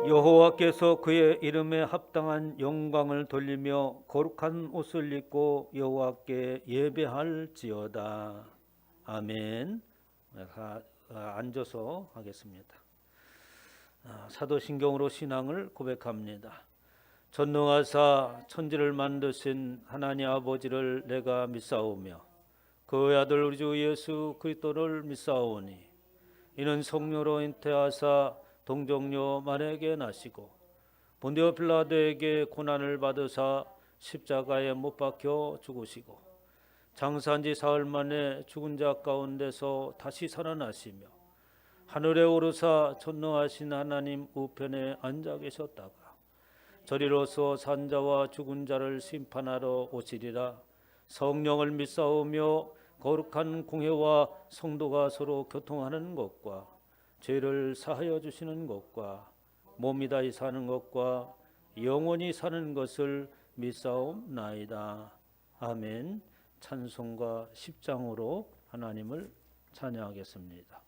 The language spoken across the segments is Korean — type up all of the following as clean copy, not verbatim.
여호와께서 그의 이름에 합당한 영광을 돌리며 거룩한 옷을 입고 여호와께 예배할지어다. 아멘. 앉아서 하겠습니다. 사도신경으로 신앙을 고백합니다. 전능하사 천지를 만드신 하나님 아버지를 내가 믿사오며 그의 아들 우리 주 예수 그리스도를 믿사오니 이는 성령으로 잉태하사 동정녀 마리아에게 나시고 본디오 빌라도에게 고난을 받으사 십자가에 못 박혀 죽으시고 장사한 지 사흘 만에 죽은 자 가운데서 다시 살아나시며 하늘에 오르사 전능하신 하나님 우편에 앉아 계셨다가 저리로서 산자와 죽은 자를 심판하러 오시리라. 성령을 믿사오며 거룩한 공회와 성도가 서로 교통하는 것과 죄를 사하여 주시는 것과 몸이 다시 사는 것과 영원히 사는 것을 믿사옵나이다. 아멘. 찬송가 10장으로 하나님을 찬양하겠습니다.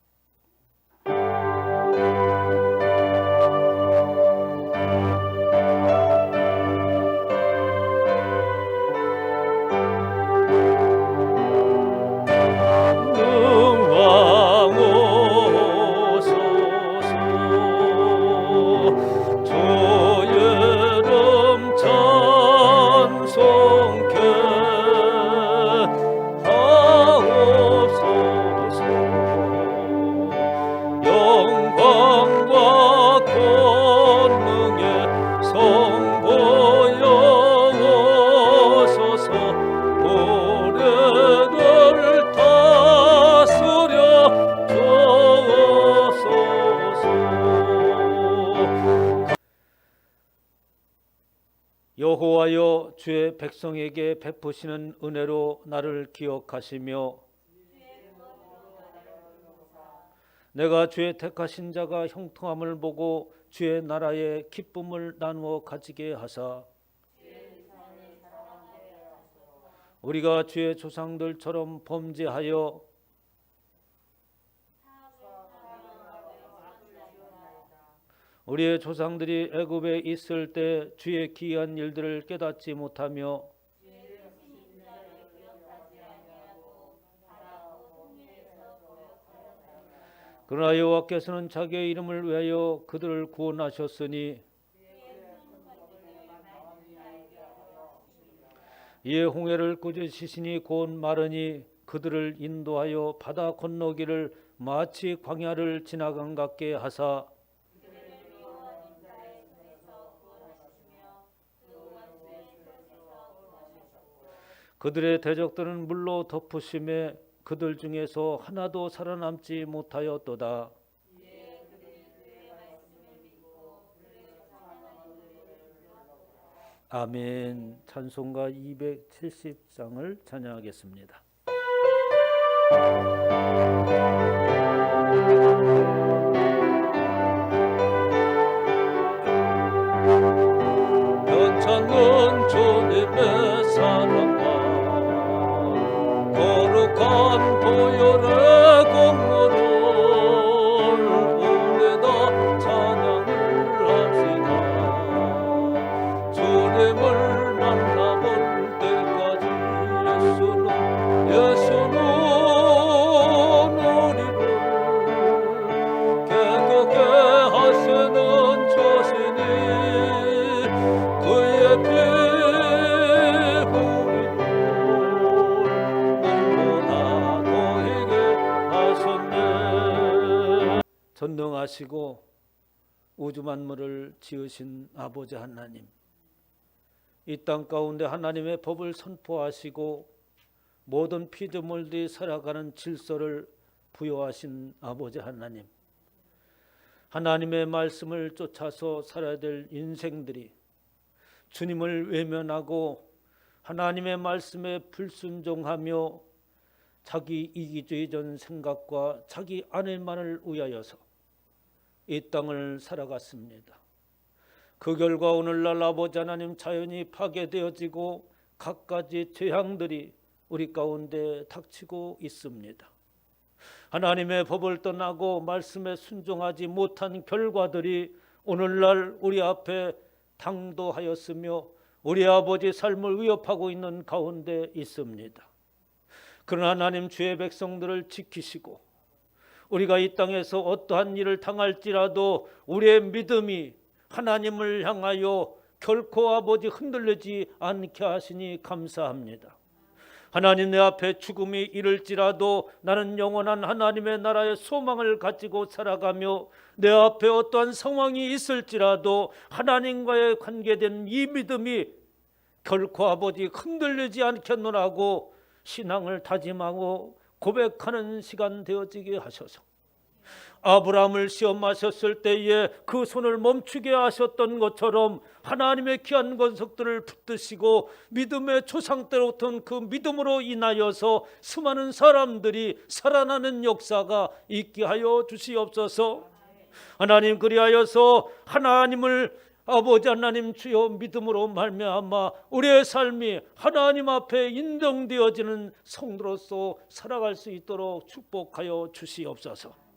여호와여 주의 백성에게 베푸시는 은혜로 나를 기억하시며 내가 주의 택하신 자가 형통함을 보고 주의 나라의 기쁨을 나누어 가지게 하사 우리가 주의 조상들처럼 범죄하여 우리의 조상들이 애굽에 있을 때 주의 기이한 일들을 깨닫지 못하며 그러나 여호와께서는 자기의 이름을 위하여 그들을 구원하셨으니 이에 홍해를 꾸짖으시니 곧 마르니 그들을 인도하여 바다 건너기를 마치 광야를 지나간 같게 하사 그들의 대적들은 물로 덮으심에 그들 중에서 하나도 살아남지 못하였도다. 아멘. 찬송가 270장을 찬양하겠습니다. 영창은 주님의 사랑과 거룩한 보혈의 공로를 우리가 찬양을 합시다. 주님을 만나볼 때까지 예수는 우리를 개국게 하시는 자신이 그의 피 전능하시고 우주 만물을 지으신 아버지 하나님, 이 땅 가운데 하나님의 법을 선포하시고 모든 피조물들이 살아가는 질서를 부여하신 아버지 하나님, 하나님의 말씀을 쫓아서 살아야 될 인생들이 주님을 외면하고 하나님의 말씀에 불순종하며 자기 이기주의적인 생각과 자기 안일만을 위하여서 이 땅을 살아갔습니다. 그 결과 오늘날 아버지 하나님 자연이 파괴되어지고 갖가지 재앙들이 우리 가운데 닥치고 있습니다. 하나님의 법을 떠나고 말씀에 순종하지 못한 결과들이 오늘날 우리 앞에 당도하였으며 우리 아버지 삶을 위협하고 있는 가운데 있습니다. 그러나 하나님, 주의 백성들을 지키시고 우리가 이 땅에서 어떠한 일을 당할지라도 우리의 믿음이 하나님을 향하여 결코 아버지 흔들리지 않게 하시니 감사합니다. 하나님, 내 앞에 죽음이 이를지라도 나는 영원한 하나님의 나라의 소망을 가지고 살아가며 내 앞에 어떠한 상황이 있을지라도 하나님과의 관계된 이 믿음이 결코 아버지 흔들리지 않겠노라고 신앙을 다짐하고 고백하는 시간 되어지게 하셔서 아브라함을 시험하셨을 때에 그 손을 멈추게 하셨던 것처럼 하나님의 귀한 권속들을 붙드시고 믿음의 조상때로부터 그 믿음으로 인하여서 수많은 사람들이 살아나는 역사가 있게 하여 주시옵소서. 하나님, 그리하여서 하나님을 아버지 하나님 주여 믿음으로 말미암아 우리의 삶이 하나님 앞에 인정되어지는 성도로서 살아갈 수 있도록 축복하여 주시옵소서.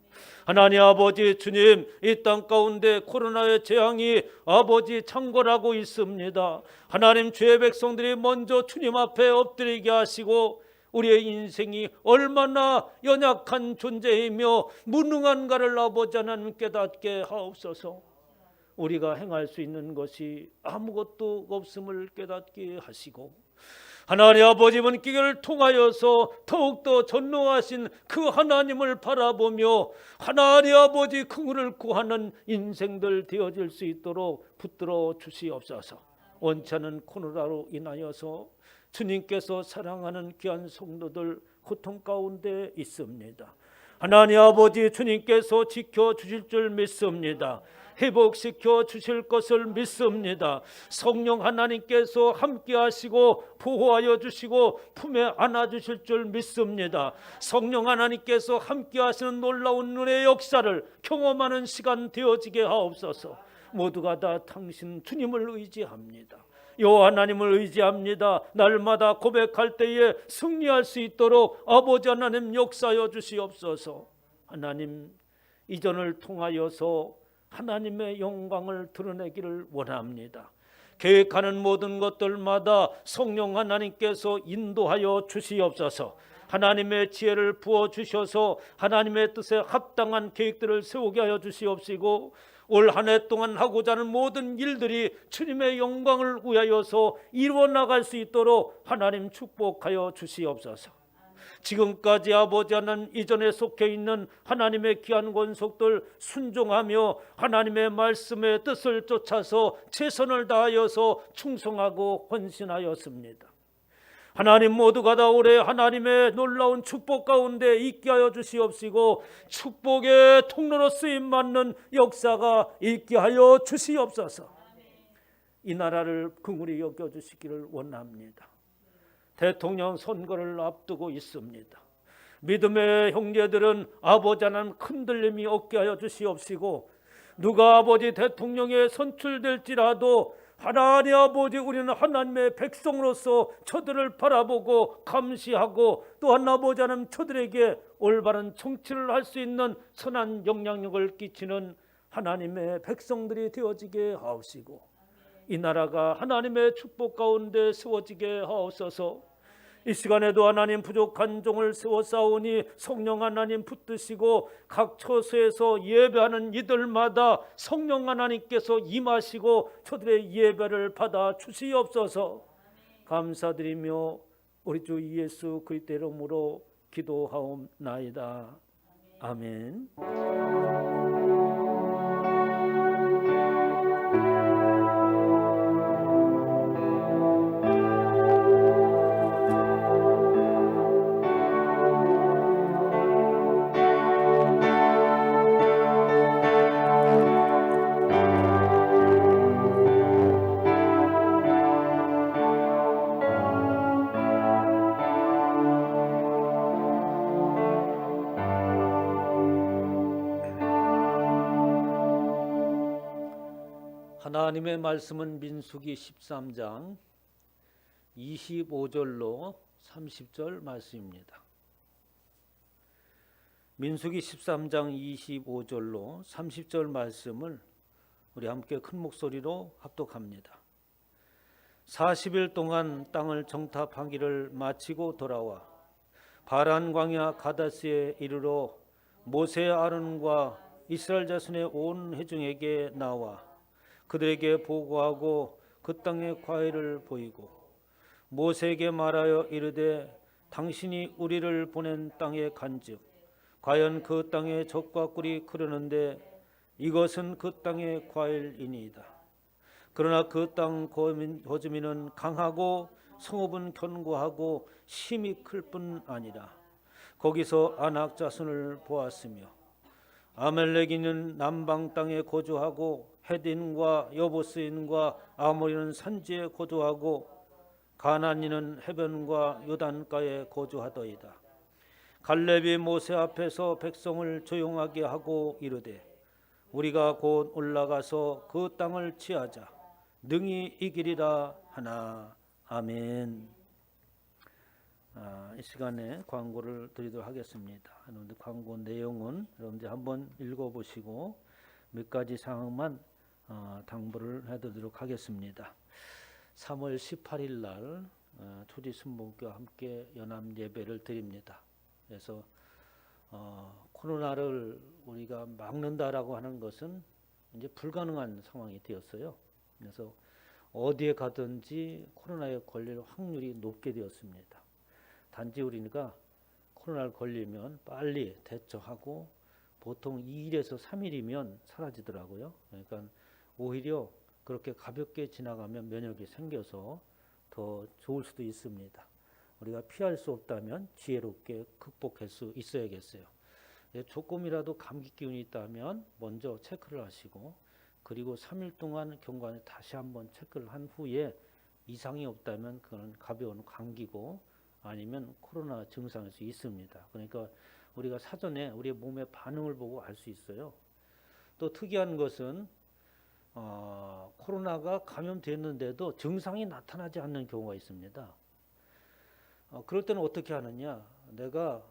하나님 아버지 주님, 이 땅 가운데 코로나의 재앙이 아버지 창궐하고 있습니다. 하나님, 주의 백성들이 먼저 주님 앞에 엎드리게 하시고 우리의 인생이 얼마나 연약한 존재이며 무능한가를 아버지 하나님 깨닫게 하옵소서. 우리가 행할 수 있는 것이 아무것도 없음을 깨닫게 하시고 하나님 아버지 분께를 통하여서 더욱더 전능하신 그 하나님을 바라보며 하나님 아버지 긍휼을 구하는 인생들 되어질 수 있도록 붙들어 주시옵소서. 원치 않은 코로나로 인하여서 주님께서 사랑하는 귀한 성도들 고통 가운데 있습니다. 하나님 아버지 주님께서 지켜주실 줄 믿습니다. 회복시켜 주실 것을 믿습니다. 성령 하나님께서 함께 하시고 보호하여 주시고 품에 안아 주실 줄 믿습니다. 성령 하나님께서 함께 하시는 놀라운 은혜의 역사를 경험하는 시간 되어지게 하옵소서. 모두가 다 당신 주님을 의지합니다. 여호와 하나님을 의지합니다. 날마다 고백할 때에 승리할 수 있도록 아버지 하나님 역사하여 주시옵소서. 하나님, 이전을 통하여서 하나님의 영광을 드러내기를 원합니다. 계획하는 모든 것들마다 성령 하나님께서 인도하여 주시옵소서. 하나님의 지혜를 부어주셔서 하나님의 뜻에 합당한 계획들을 세우게 하여 주시옵시고 올 한 해 동안 하고자 하는 모든 일들이 주님의 영광을 위하여서 이루어 나갈 수 있도록 하나님 축복하여 주시옵소서. 지금까지 아버지 하나님 이전에 속해 있는 하나님의 귀한 권속들 순종하며 하나님의 말씀의 뜻을 쫓아서 최선을 다하여서 충성하고 헌신하였습니다. 하나님, 모두가 다 올해 하나님의 놀라운 축복 가운데 있게 하여 주시옵시고 축복의 통로로 쓰임받는 역사가 있게 하여 주시옵소서. 이 나라를 긍휼히 여겨주시기를 원합니다. 대통령 선거를 앞두고 있습니다. 믿음의 형제들은 아버지 하나님 흔들림이 없게 하여 주시옵시고 누가 아버지 대통령에 선출될지라도 하나님 아버지, 우리는 하나님의 백성으로서 저들을 바라보고 감시하고 또한 아버지 하나님 저들에게 올바른 정치를 할 수 있는 선한 영향력을 끼치는 하나님의 백성들이 되어지게 하옵시고 이 나라가 하나님의 축복 가운데 세워지게 하옵소서. 이 시간에도 하나님 부족한 종을 세워 싸우니 성령 하나님 붙드시고 각 처소에서 예배하는 이들마다 성령 하나님께서 임하시고 저들의 예배를 받아 주시옵소서. 감사드리며 우리 주 예수 그리스도의 이름으로 기도하옵나이다. 아멘. 하나님의 말씀은 민수기 13장 25절로 30절 말씀입니다. 민수기 13장 25절로 30절 말씀을 우리 함께 큰 목소리로 합독합니다. 40일 동안 땅을 정탐하기를 마치고 돌아와 바란 광야 가데스에 이르러 모세 아론과 이스라엘 자손의 온 회중에게 나와 그들에게 보고하고 그 땅의 과일을 보이고 모세에게 말하여 이르되 당신이 우리를 보낸 땅에 간즉 과연 그 땅에 젖과 꿀이 흐르는데 이것은 그 땅의 과일이니이다. 그러나 그 땅 거주민은 강하고 성읍은 견고하고 심히 클 뿐 아니라 거기서 아낙 자손을 보았으며 아멜렉인은 남방 땅에 거주하고 헤딘과 여부스인과 아모리는 산지에 거주하고 가나안인은 해변과 요단가에 거주하더이다. 갈렙이 모세 앞에서 백성을 조용하게 하고 이르되 우리가 곧 올라가서 그 땅을 취하자 능히 이기리라 하나. 아멘. 이 시간에 광고를 드리도록 하겠습니다. 여러분들 광고 내용은 여러분들 한번 읽어보시고 몇 가지 사항만 당부를 해드리도록 하겠습니다. 3월 18일 날 초지순복교와 함께 연합 예배를 드립니다. 그래서 코로나를 우리가 막는다라고 하는 것은 이제 불가능한 상황이 되었어요. 그래서 어디에 가든지 코로나에 걸릴 확률이 높게 되었습니다. 단지 우리가 코로나를 걸리면 빨리 대처하고 보통 2일에서 3일이면 사라지더라고요. 그러니까 오히려 그렇게 가볍게 지나가면 면역이 생겨서 더 좋을 수도 있습니다. 우리가 피할 수 없다면 지혜롭게 극복할 수 있어야겠어요. 조금이라도 감기 기운이 있다면 먼저 체크를 하시고 그리고 3일 동안 경과에 다시 한번 체크를 한 후에 이상이 없다면 그건 가벼운 감기고 아니면 코로나 증상일 수 있습니다. 그러니까 우리가 사전에 우리의 몸의 반응을 보고 알 수 있어요. 또 특이한 것은 코로나가 감염됐는데도 증상이 나타나지 않는 경우가 있습니다. 그럴 때는 어떻게 하느냐? 내가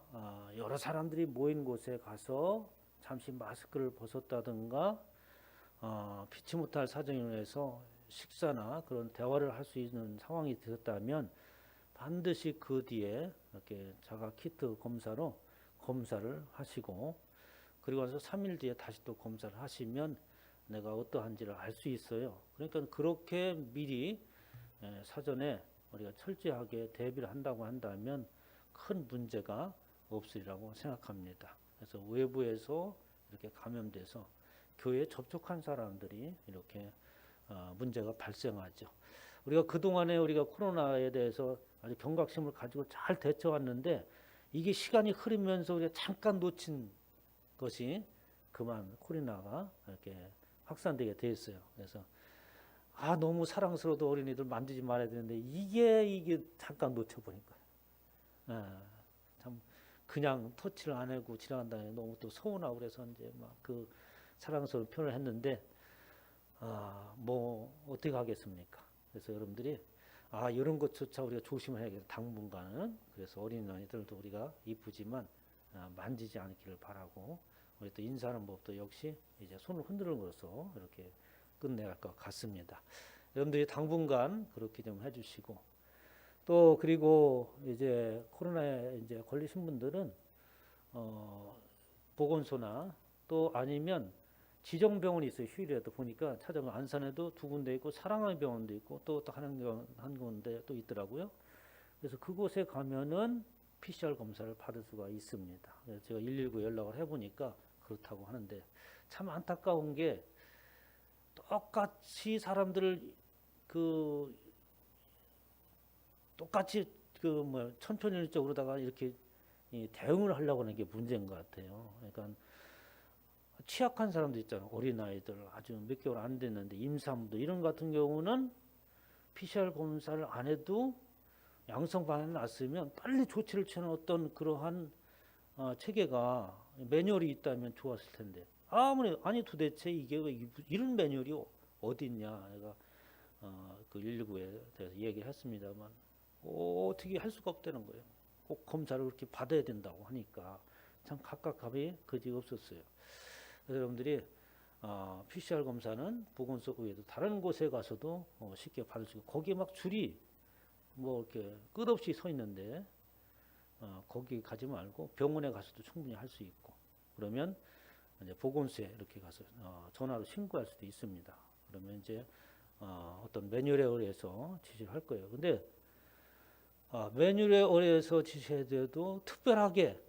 여러 사람들이 모인 곳에 가서 잠시 마스크를 벗었다든가 피치 못할 사정으로 해서 식사나 그런 대화를 할 수 있는 상황이 되었다면 반드시 그 뒤에 이렇게 자가 키트 검사로 검사를 하시고 그리고 나서 3일 뒤에 다시 또 검사를 하시면 내가 어떠한지를 알 수 있어요. 그러니까 그렇게 미리 사전에 우리가 철저하게 대비를 한다고 한다면 큰 문제가 없으리라고 생각합니다. 그래서 외부에서 이렇게 감염돼서 교회에 접촉한 사람들이 이렇게 문제가 발생하죠. 우리가 그동안에 우리가 코로나에 대해서 아주 경각심을 가지고 잘 대처했는데 이게 시간이 흐르면서 우리가 잠깐 놓친 것이 그만 코로나가 이렇게 확산되게 됐어요. 그래서 너무 사랑스러워도 어린이들 만지지 말아야 되는데 이게 잠깐 놓쳐버린 거예요. 참 그냥 터치를 안 하고 지나간다니 너무 또 서운하고 그래서 이제 막 그 사랑스러운 표현을 했는데 뭐 어떻게 하겠습니까? 그래서 여러분들이 이런 것조차 우리가 조심해야겠다. 당분간은. 그래서 어린아이들도 우리가 이쁘지만 만지지 않기를 바라고 우리 또 인사하는 법도 역시 이제 손을 흔드는 것으로 이렇게 끝내야 할 것 같습니다. 여러분들이 당분간 그렇게 좀 해주시고 또 그리고 이제 코로나에 이제 걸리신 분들은 보건소나 또 아니면 지정병원이 있어요. 휴일에도 보니까 찾아보면 안산에도 2군데 있고 사랑의 병원도 있고 또 한 군데 또 있더라고요. 그래서 그곳에 가면은 PCR 검사를 받을 수가 있습니다. 그래서 제가 119 연락을 해보니까 그렇다고 하는데 참 안타까운 게 똑같이 사람들을 똑같이 천편일적으로다가 이렇게 대응을 하려고 하는 게 문제인 것 같아요. 그러니까 취약한 사람들 있잖아요. 어린아이들 아주 몇 개월 안 됐는데 임산부 이런 같은 경우는 PCR 검사를 안 해도 양성 반응이 났으면 빨리 조치를 취하는 어떤 그러한 체계가 매뉴얼이 있다면 좋았을 텐데 아니 도대체 이게 이런 매뉴얼이 어디 있냐 내가 그 119에 대해서 얘기를 했습니다만 어떻게 할 수가 없다는 거예요. 꼭 검사를 그렇게 받아야 된다고 하니까 참 각각감이 그지 없었어요. 그래서 여러분들이 PCR 검사는 보건소 외에도 다른 곳에 가서도 쉽게 받을 수 있고, 거기 막 줄이 뭐 이렇게 끝없이 서 있는데 거기 가지 말고 병원에 가서도 충분히 할 수 있고, 그러면 이제 보건소에 이렇게 가서 전화로 신고할 수도 있습니다. 그러면 이제 어떤 매뉴얼에 의해서 지시를 할 거예요. 근데 매뉴얼에 의해서 지시해도 특별하게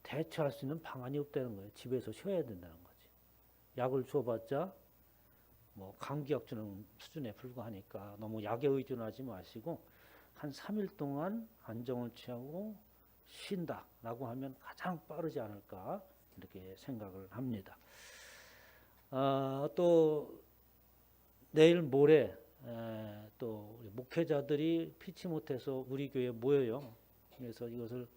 대처할 수 있는 방안이 없다는 거예요. 집에서 쉬어야 된다는 거지. 약을 줘봤자 뭐 감기약 주는 수준에 불과하니까 너무 약에 의존하지 마시고 한 3일 동안 안정을 취하고 쉰다라고 하면 가장 빠르지 않을까 이렇게 생각을 합니다. 또 내일 모레 또 우리 목회자들이 피치 못해서 우리 교회에 모여요. 그래서 이것을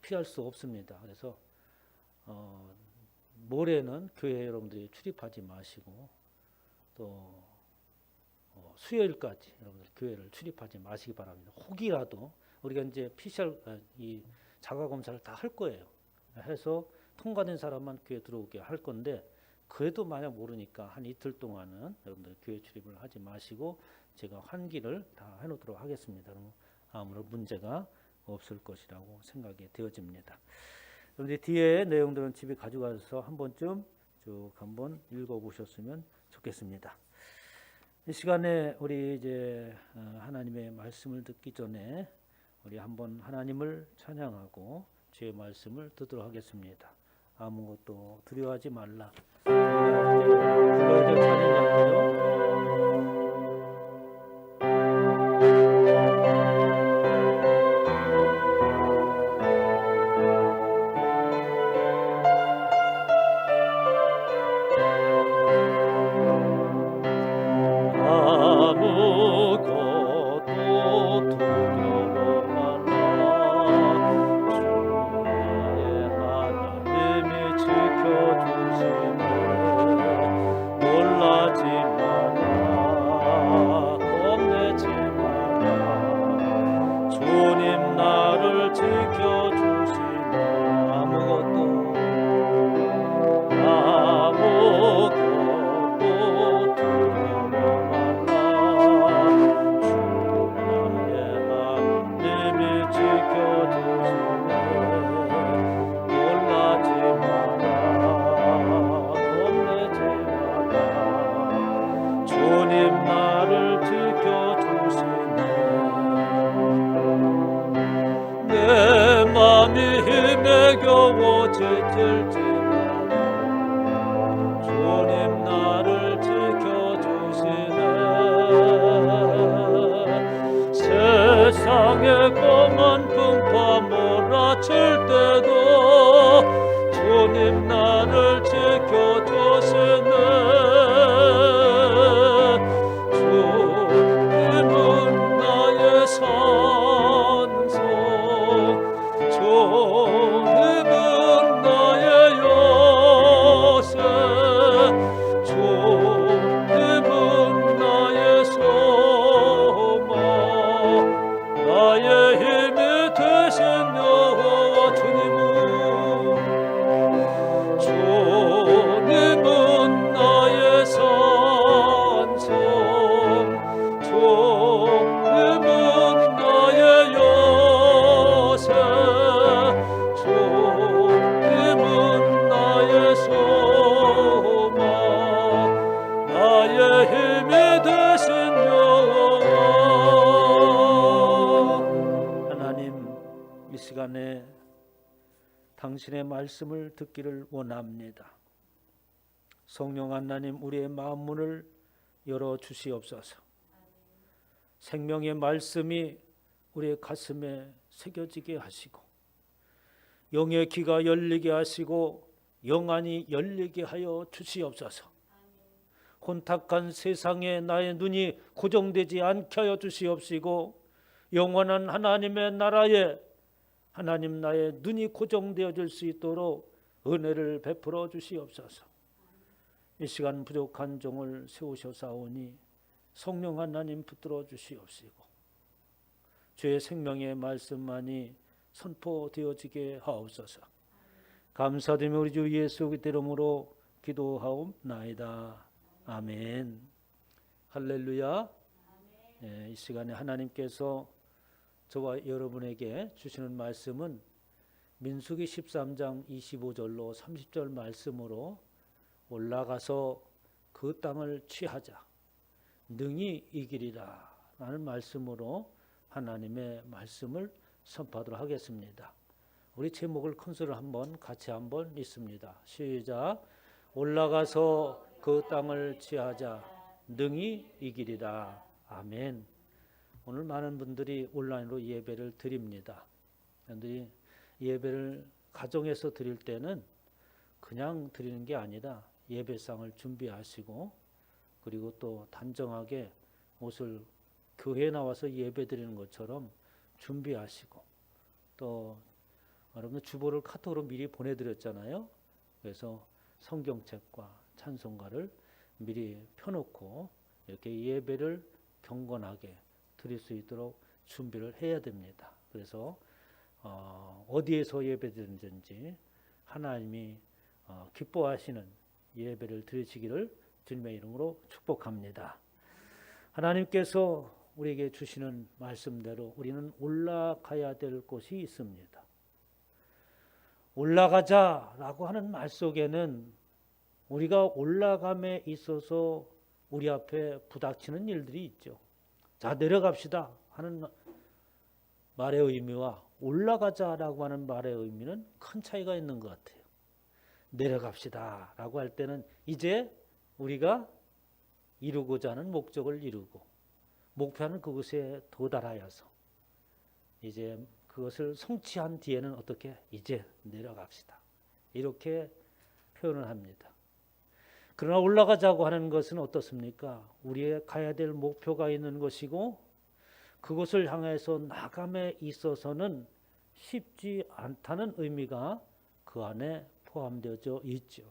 피할 수 없습니다. 그래서 모레는 교회 여러분들이 출입하지 마시고 또 수요일까지 여러분들 교회를 출입하지 마시기 바랍니다. 혹이라도 우리가 이제 PCR 이 자가 검사를 다 할 거예요. 해서 통과된 사람만 교회 들어오게 할 건데, 그래도 만약 모르니까 한 이틀 동안은 여러분들 교회 출입을 하지 마시고 제가 환기를 다 해놓도록 하겠습니다. 아무런 문제가 없을 것이라고 생각이 되어집니다. 여러분들 뒤에 내용들은 집에 가져가서 한 번쯤 쭉 한번 읽어보셨으면 좋겠습니다. 이 시간에 우리 이제 하나님의 말씀을 듣기 전에 우리 한번 하나님을 찬양하고 주의 말씀을 듣도록 하겠습니다. 아무것도 두려워하지 말라. 불러야 될 찬양이고요. 주님 나를 지켜주시네. 세상의 검은 풍파 몰아칠 때도 주님 나를 지켜주시네. 주님은 나의 산성, 주님은 나의 요새, 주님은 나의 소망, 나의 힘이 되신 여호와. 주님은 나의 산성, 주님은 나의 요새, 주님은 나의 소망, 나의 힘이 되신 여호와. 하나님, 이 시간에 당신의 말씀을 듣기를 원합니다. 성령 하나님, 우리의 마음 문을 열어 주시옵소서. 생명의 말씀이 우리의 가슴에 새겨지게 하시고 영의 귀가 열리게 하시고 영안이 열리게 하여 주시옵소서. 혼탁한 세상에 나의 눈이 고정되지 않게 하여 주시옵시고 영원한 하나님의 나라에 하나님 나의 눈이 고정되어질 수 있도록 은혜를 베풀어 주시옵소서. 이 시간 부족한 종을 세우셔사오니 성령 하나님 붙들어 주시옵시고 주의 생명의 말씀만이 선포되어지게 하옵소서. 감사드리며 우리 주 예수 그리스도 이름으로 기도하옵나이다. 아멘. 할렐루야. 네, 이 시간에 하나님께서 저와 여러분에게 주시는 말씀은 민수기 13장 25절로 30절 말씀으로 올라가서 그 땅을 취하자 능히 이기리라 라는 말씀으로 하나님의 말씀을 선포하도록 하겠습니다. 우리 제목을 큰 소리로 한번 같이 한번 읽습니다. 시작. 올라가서 그 땅을 취하자 능히 이기리라. 아멘. 오늘 많은 분들이 온라인으로 예배를 드립니다. 그런데 예배를 가정에서 드릴 때는 그냥 드리는 게 아니라 예배상을 준비하시고 그리고 또 단정하게 옷을 교회에 나와서 예배 드리는 것처럼 준비하시고 또 여러분 주보를 카톡으로 미리 보내드렸잖아요. 그래서 성경책과 찬송가를 미리 펴놓고 이렇게 예배를 경건하게 드릴 수 있도록 준비를 해야 됩니다. 그래서 어디에서 예배 드리든지 하나님이 기뻐하시는 예배를 드리시기를 주님의 이름으로 축복합니다. 하나님께서 우리에게 주시는 말씀대로 우리는 올라가야 될 곳이 있습니다. 올라가자라고 하는 말 속에는 우리가 올라감에 있어서 우리 앞에 부닥치는 일들이 있죠. 자, 내려갑시다 하는 말의 의미와 올라가자라고 하는 말의 의미는 큰 차이가 있는 것 같아요. 내려갑시다라고 할 때는 이제 우리가 이루고자 하는 목적을 이루고 목표하는 그곳에 도달하여서 이제 그것을 성취한 뒤에는 어떻게 이제 내려갑시다 이렇게 표현을 합니다. 그러나 올라가자고 하는 것은 어떻습니까? 우리의 가야 될 목표가 있는 것이고 그것을 향해서 나감에 있어서는 쉽지 않다는 의미가 그 안에 포함되어 있죠.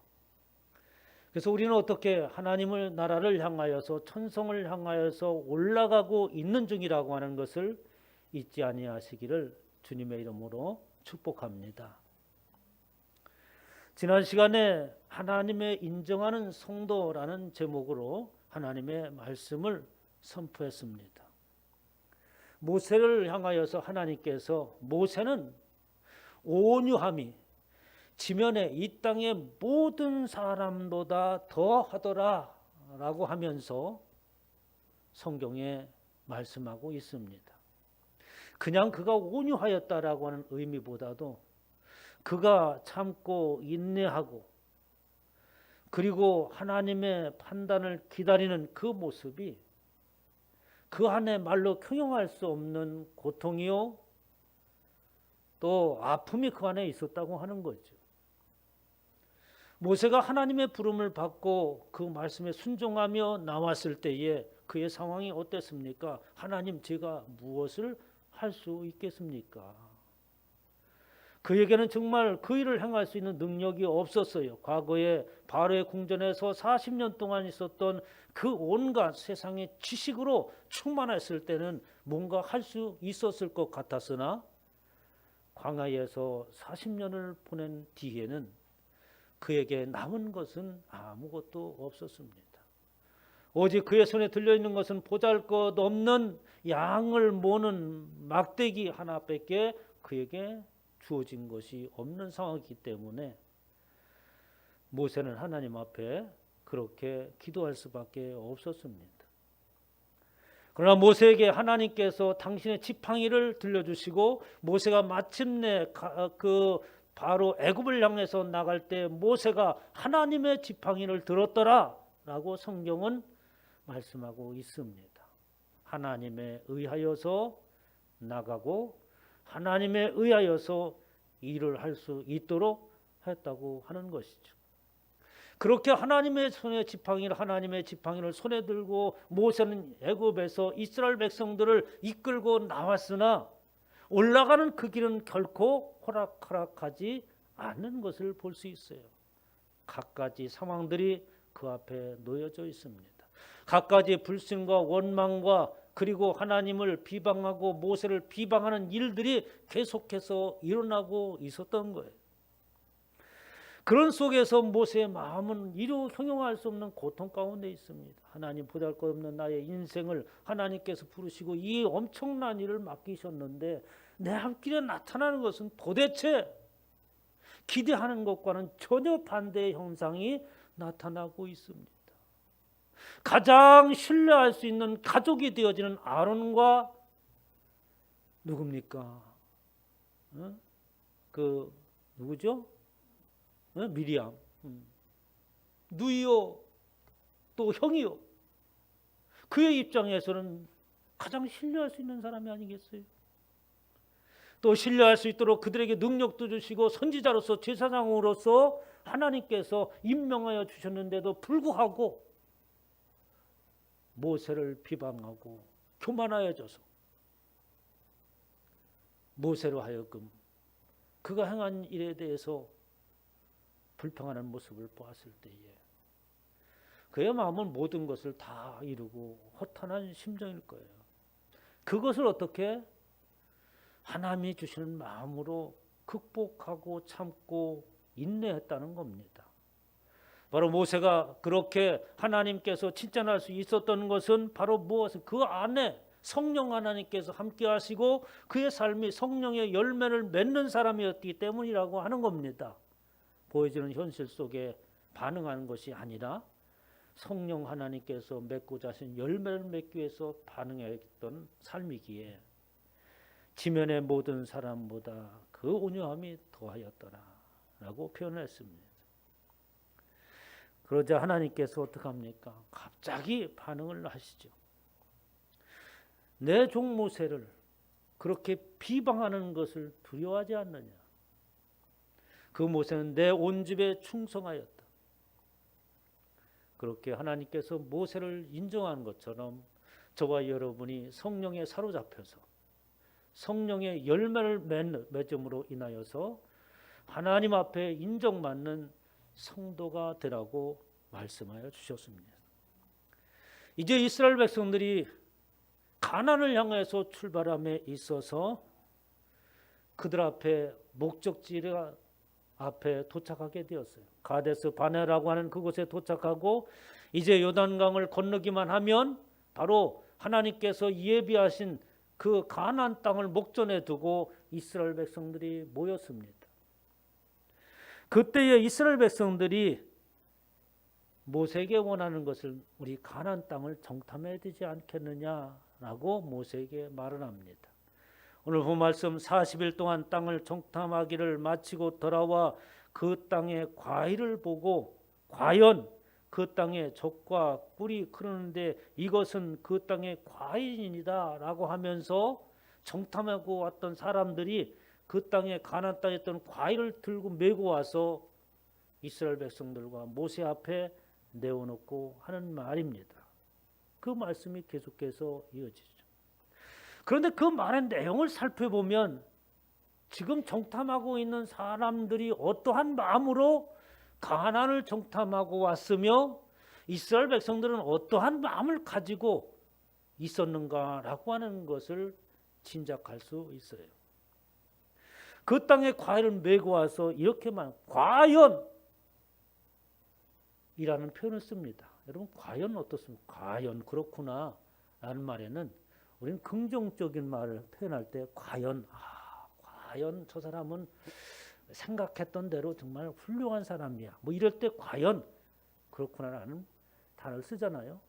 그래서 우리는 어떻게 하나님을 나라를 향하여서 천성을 향하여서 올라가고 있는 중이라고 하는 것을 잊지 아니하시기를 주님의 이름으로 축복합니다. 지난 시간에 하나님의 인정하는 성도라는 제목으로 하나님의 말씀을 선포했습니다. 모세를 향하여서 하나님께서 모세는 온유함이 지면에 이 땅의 모든 사람보다 더하더라 라고 하면서 성경에 말씀하고 있습니다. 그냥 그가 온유하였다라고 하는 의미보다도 그가 참고 인내하고 그리고 하나님의 판단을 기다리는 그 모습이 그 안에 말로 형용할 수 없는 고통이요 또 아픔이 그 안에 있었다고 하는 거죠. 모세가 하나님의 부름을 받고 그 말씀에 순종하며 나왔을 때에 그의 상황이 어땠습니까? 하나님, 제가 무엇을 할 수 있겠습니까? 그에게는 정말 그 일을 행할 수 있는 능력이 없었어요. 과거에 바로의 궁전에서 40년 동안 있었던 그 온갖 세상의 지식으로 충만했을 때는 뭔가 할 수 있었을 것 같았으나 광야에서 40년을 보낸 뒤에는 그에게 남은 것은 아무것도 없었습니다. 오직 그의 손에 들려있는 것은 보잘것없는 양을 모는 막대기 하나밖에 그에게 주어진 것이 없는 상황이기 때문에 모세는 하나님 앞에 그렇게 기도할 수밖에 없었습니다. 그러나 모세에게 하나님께서 당신의 지팡이를 들려주시고 모세가 마침내 그 바로 애굽을 향해서 나갈 때 모세가 하나님의 지팡이를 들었더라 라고 성경은 말씀하고 있습니다. 하나님에 의하여서 나가고 하나님에 의하여서 일을 할 수 있도록 했다고 하는 것이죠. 그렇게 하나님의 지팡이를 손에 들고 모세는 애굽에서 이스라엘 백성들을 이끌고 나왔으나 올라가는 그 길은 결코 호락호락하지 않는 것을 볼 수 있어요. 갖가지 상황들이 그 앞에 놓여져 있습니다. 갖가지 불신과 원망과 그리고 하나님을 비방하고 모세를 비방하는 일들이 계속해서 일어나고 있었던 거예요. 그런 속에서 모세의 마음은 이루 형용할 수 없는 고통 가운데 있습니다. 하나님, 보잘것없는 나의 인생을 하나님께서 부르시고 이 엄청난 일을 맡기셨는데 내 앞길에 나타나는 것은 도대체 기대하는 것과는 전혀 반대의 형상이 나타나고 있습니다. 가장 신뢰할 수 있는 가족이 되어지는 아론과 누굽니까? 누구죠? 미리암. 누이요, 또 형이요. 그의 입장에서는 가장 신뢰할 수 있는 사람이 아니겠어요? 또 신뢰할 수 있도록 그들에게 능력도 주시고 선지자로서 제사장으로서 하나님께서 임명하여 주셨는데도 불구하고 모세를 비방하고 교만하여져서 모세로 하여금 그가 행한 일에 대해서 불평하는 모습을 보았을 때에 그의 마음은 모든 것을 다 이루고 허탄한 심정일 거예요. 그것을 어떻게 하나님이 주시는 마음으로 극복하고 참고 인내했다는 겁니다. 바로 모세가 그렇게 하나님께서 칭찬할 수 있었던 것은 바로 무엇을 그 안에 성령 하나님께서 함께 하시고 그의 삶이 성령의 열매를 맺는 사람이었기 때문이라고 하는 겁니다. 보여지는 현실 속에 반응하는 것이 아니라 성령 하나님께서 맺고자 하신 열매를 맺기 위해서 반응했던 삶이기에 지면의 모든 사람보다 그 온유함이 더하였더라 라고 표현했습니다. 그러자 하나님께서 어떻게 합니까? 갑자기 반응을 하시죠. 내 종 모세를 그렇게 비방하는 것을 두려워하지 않느냐. 그 모세는 내 온 집에 충성하였다. 그렇게 하나님께서 모세를 인정한 것처럼 저와 여러분이 성령에 사로잡혀서 성령의 열매를 맺음으로 인하여서 하나님 앞에 인정받는 성도가 되라고 말씀하여 주셨습니다. 이제 이스라엘 백성들이 가나안을 향해서 출발함에 있어서 그들 앞에 목적지 앞에 도착하게 되었어요. 가데스 바네라고 하는 그곳에 도착하고 이제 요단강을 건너기만 하면 바로 하나님께서 예비하신 그 가나안 땅을 목전에 두고 이스라엘 백성들이 모였습니다. 그때에 이스라엘 백성들이 모세에게 원하는 것을 우리 가나안 땅을 정탐해야 되지 않겠느냐라고 모세에게 말을 합니다. 오늘 본 말씀 40일 동안 땅을 정탐하기를 마치고 돌아와 그 땅의 과일을 보고 과연 그 땅에 적과 꿀이 크는데 이것은 그 땅의 과일이다 라고 하면서 정탐하고 왔던 사람들이 그 땅에 가나안 땅에 있던 과일을 들고 메고 와서 이스라엘 백성들과 모세 앞에 내어놓고 하는 말입니다. 그 말씀이 계속해서 이어지죠. 그런데 그 말의 내용을 살펴보면 지금 정탐하고 있는 사람들이 어떠한 마음으로 가나안을 정탐하고 왔으며 이스라엘 백성들은 어떠한 마음을 가지고 있었는가라고 하는 것을 짐작할 수 있어요. 그 땅에 과일을 메고 와서 이렇게만 과연 이라는 표현을 씁니다. 여러분 과연 어떻습니까? 과연 그렇구나 라는 말에는 우리는 긍정적인 말을 표현할 때 과연 과연 저 사람은 생각했던 대로 정말 훌륭한 사람이야. 뭐 이럴 때 과연 그렇구나라는 단어를 쓰잖아요.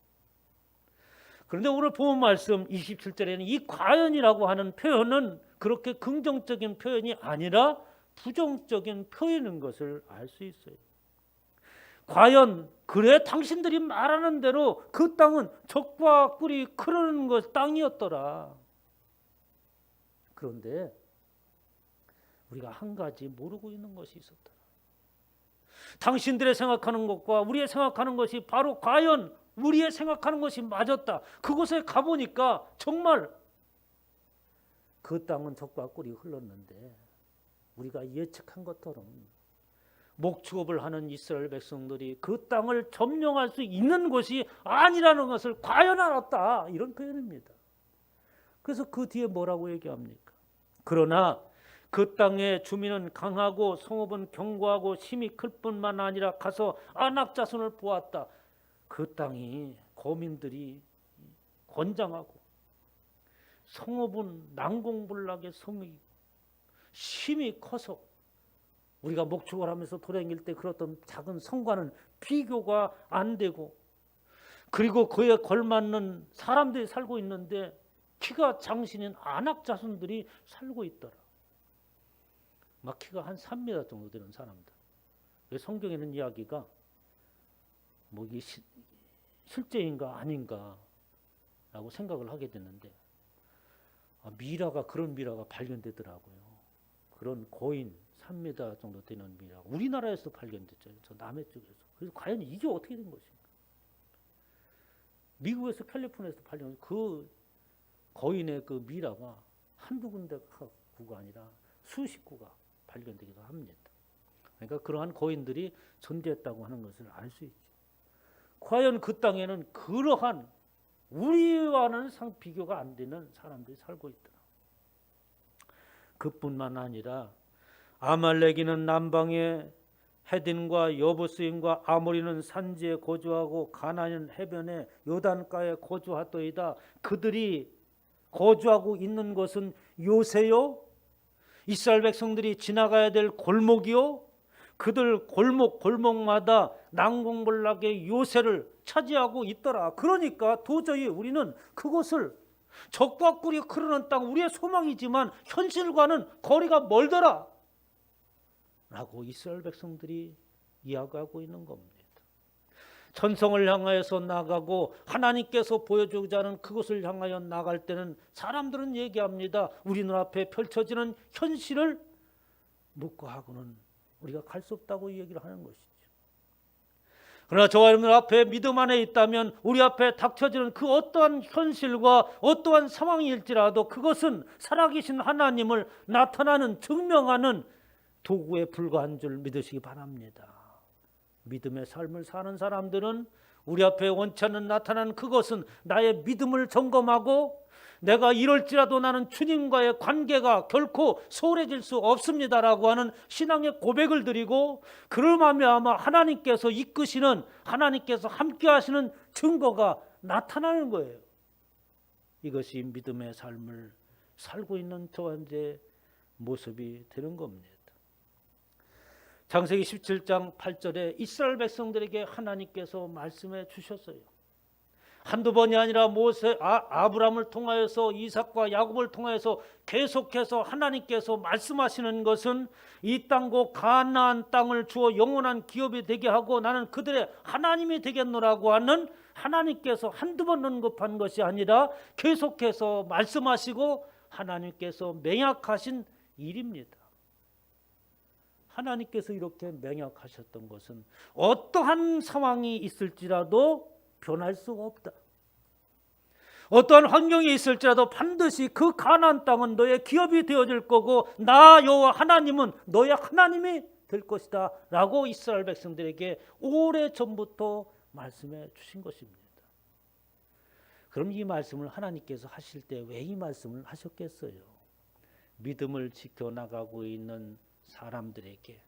그런데 오늘 본 말씀 27절에는 이 과연이라고 하는 표현은 그렇게 긍정적인 표현이 아니라 부정적인 표현인 것을 알 수 있어요. 과연 그래 당신들이 말하는 대로 그 땅은 적과 꿀이 흐르는 것 땅이었더라. 그런데 우리가 한 가지 모르고 있는 것이 있었더라. 당신들의 생각하는 것과 우리의 생각하는 것이 바로 과연 우리의 생각하는 것이 맞았다. 그곳에 가보니까 정말 그 땅은 적과 꿀이 흘렀는데 우리가 예측한 것처럼 목축업을 하는 이스라엘 백성들이 그 땅을 점령할 수 있는 곳이 아니라는 것을 과연 알았다. 이런 표현입니다. 그래서 그 뒤에 뭐라고 얘기합니까? 그러나 그 땅의 주민은 강하고 성읍은 견고하고 힘이 클 뿐만 아니라 가서 안악자손을 보았다. 그 땅이 거민들이 건장하고 성읍은 난공불락의 성이 힘이 커서 우리가 목축을 하면서 돌아다닐 때 그랬던 작은 성과는 비교가 안 되고, 그리고 그에 걸맞는 사람들이 살고 있는데 키가 장신인 안악자손들이 살고 있더라. 막 키가 한 3m 정도 되는 사람들. 성경에는 이야기가 뭐 이게 실제인가 아닌가라고 생각을 하게 됐는데, 미라가 그런 미라가 발견되더라고요. 그런 거인 3m 정도 되는 미라 우리나라에서 발견됐죠. 저 남해 쪽에서. 그래서 과연 이게 어떻게 된 것인가? 미국에서 캘리포니아에서 발견된 그 거인의 그 미라가 한두 군데가 아니라 수십 구가 발견되기도 합니다. 그러니까 그러한 거인들이 존재했다고 하는 것을 알 수 있죠. 과연 그 땅에는 그러한 우리와는 비교가 안 되는 사람들이 살고 있더라. 그뿐만 아니라 아말렉이는 남방에 헤딘과 여부스인과 아모리는 산지에 거주하고 가나안은 해변에 요단가에 거주하더이다. 그들이 거주하고 있는 것은 요새요, 이스라엘 백성들이 지나가야 될 골목이요, 그들 골목마다 난공불락의 요새를 차지하고 있더라. 그러니까 도저히 우리는 그것을 적과 꿀이 흐르는 땅, 우리의 소망이지만 현실과는 거리가 멀더라 라고 이스라엘 백성들이 이야기하고 있는 겁니다. 천성을 향하여서 나가고 하나님께서 보여주고자 하는 그것을 향하여 나갈 때는 사람들은 얘기합니다. 우리 눈앞에 펼쳐지는 현실을 묵과하고는 우리가 갈 수 없다고 얘기를 하는 것이죠. 그러나 저와 여러분 앞에 믿음 안에 있다면 우리 앞에 닥쳐지는 그 어떠한 현실과 어떠한 상황일지라도 그것은 살아계신 하나님을 나타나는, 증명하는 도구에 불과한 줄 믿으시기 바랍니다. 믿음의 삶을 사는 사람들은 우리 앞에 원치 않는 나타나는 그것은 나의 믿음을 점검하고 내가 이럴지라도 나는 주님과의 관계가 결코 소홀해질 수 없습니다라고 하는 신앙의 고백을 드리고, 그를 말미암아 하나님께서 이끄시는, 하나님께서 함께 하시는 증거가 나타나는 거예요. 이것이 믿음의 삶을 살고 있는 저와 여러분의 모습이 되는 겁니다. 창세기 17장 8절에 이스라엘 백성들에게 하나님께서 말씀해 주셨어요. 한두 번이 아니라 아브라함을 통하여서 이삭과 야곱을 통하여서 계속해서 하나님께서 말씀하시는 것은 이 땅고 가나안 땅을 주어 영원한 기업이 되게 하고 나는 그들의 하나님이 되겠노라고 하는, 하나님께서 한두 번 언급한 것이 아니라 계속해서 말씀하시고 하나님께서 맹약하신 일입니다. 하나님께서 이렇게 맹약하셨던 것은 어떠한 상황이 있을지라도 변할 수가 없다. 어떠한 환경이 있을지라도 반드시 그 가나안 땅은 너의 기업이 되어질 거고 나 여호와 하나님은 너의 하나님이 될 것이다 라고 이스라엘 백성들에게 오래전부터 말씀해 주신 것입니다. 그럼 이 말씀을 하나님께서 하실 때 왜 이 말씀을 하셨겠어요? 믿음을 지켜나가고 있는 사람들에게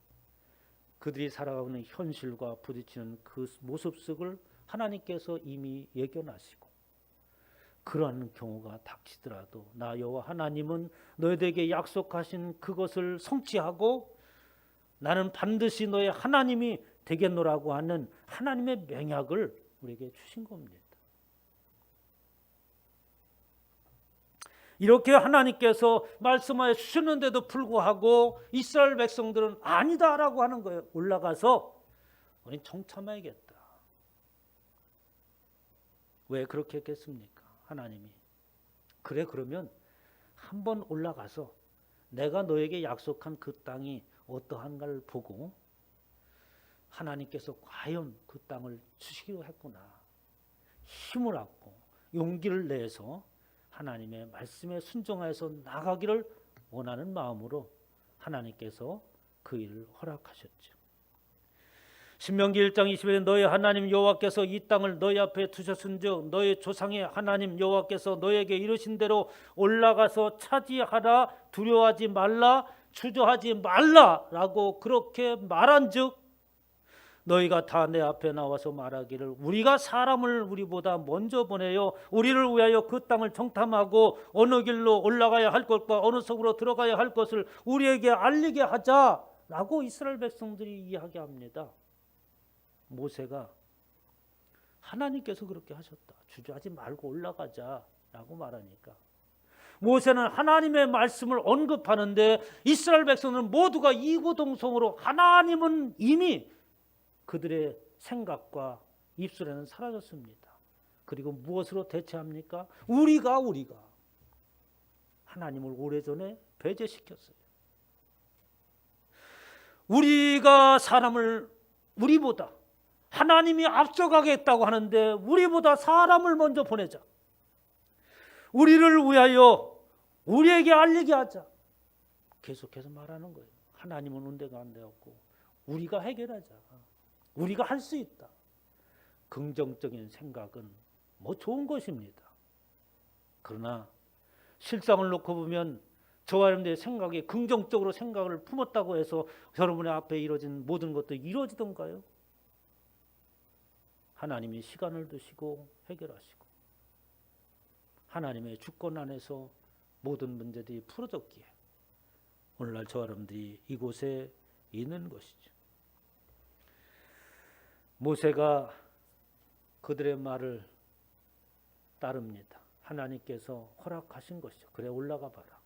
그들이 살아가고 있는 현실과 부딪히는 그 모습 속을 하나님께서 이미 예견하시고, 그러한 경우가 닥치더라도 나 여호와 하나님은 너희들에게 약속하신 그것을 성취하고 나는 반드시 너의 하나님이 되겠노라고 하는 하나님의 맹약을 우리에게 주신 겁니다. 이렇게 하나님께서 말씀하여 주셨는데도 불구하고 이스라엘 백성들은 아니다라고 하는 거예요. 올라가서 우린 정참해야겠다. 왜 그렇게 했겠습니까? 하나님이 그래, 그러면 한번 올라가서 내가 너에게 약속한 그 땅이 어떠한가를 보고 하나님께서 과연 그 땅을 주시기로 했구나, 힘을 얻고 용기를 내서 하나님의 말씀에 순종하여서 나가기를 원하는 마음으로 하나님께서 그 일을 허락하셨죠. 신명기 1장 20절에 너희 하나님 여호와께서 이 땅을 너희 앞에 두셨은즉 너희 조상의 하나님 여호와께서 너희에게 이르신 대로 올라가서 차지하라, 두려워하지 말라, 주저하지 말라라고 그렇게 말한즉 너희가 다 내 앞에 나와서 말하기를 우리가 사람을 우리보다 먼저 보내요 우리를 위하여 그 땅을 정탐하고 어느 길로 올라가야 할 것과 어느 속으로 들어가야 할 것을 우리에게 알리게 하자라고 이스라엘 백성들이 이야기합니다. 모세가 하나님께서 그렇게 하셨다. 주저하지 말고 올라가자라고 말하니까 모세는 하나님의 말씀을 언급하는데 이스라엘 백성은 모두가 이구동성으로 하나님은 이미 그들의 생각과 입술에는 사라졌습니다. 그리고 무엇으로 대체합니까? 우리가 하나님을 오래전에 배제시켰어요. 우리가 사람을 우리보다 하나님이 앞서가겠다고 하는데 우리보다 사람을 먼저 보내자. 우리를 위하여 우리에게 알리게 하자. 계속해서 말하는 거예요. 하나님은 은혜가 안 되었고 우리가 해결하자. 우리가 할 수 있다. 긍정적인 생각은 뭐 좋은 것입니다. 그러나 실상을 놓고 보면 저와 여러분들의 생각이 긍정적으로 생각을 품었다고 해서 여러분의 앞에 이루어진 모든 것도 이루어지던가요? 하나님이 시간을 두시고 해결하시고 하나님의 주권 안에서 모든 문제들이 풀어졌기에 오늘날 저와 여러분들이 이곳에 있는 것이죠. 모세가 그들의 말을 따릅니다. 하나님께서 허락하신 것이죠. 그래 올라가 봐라.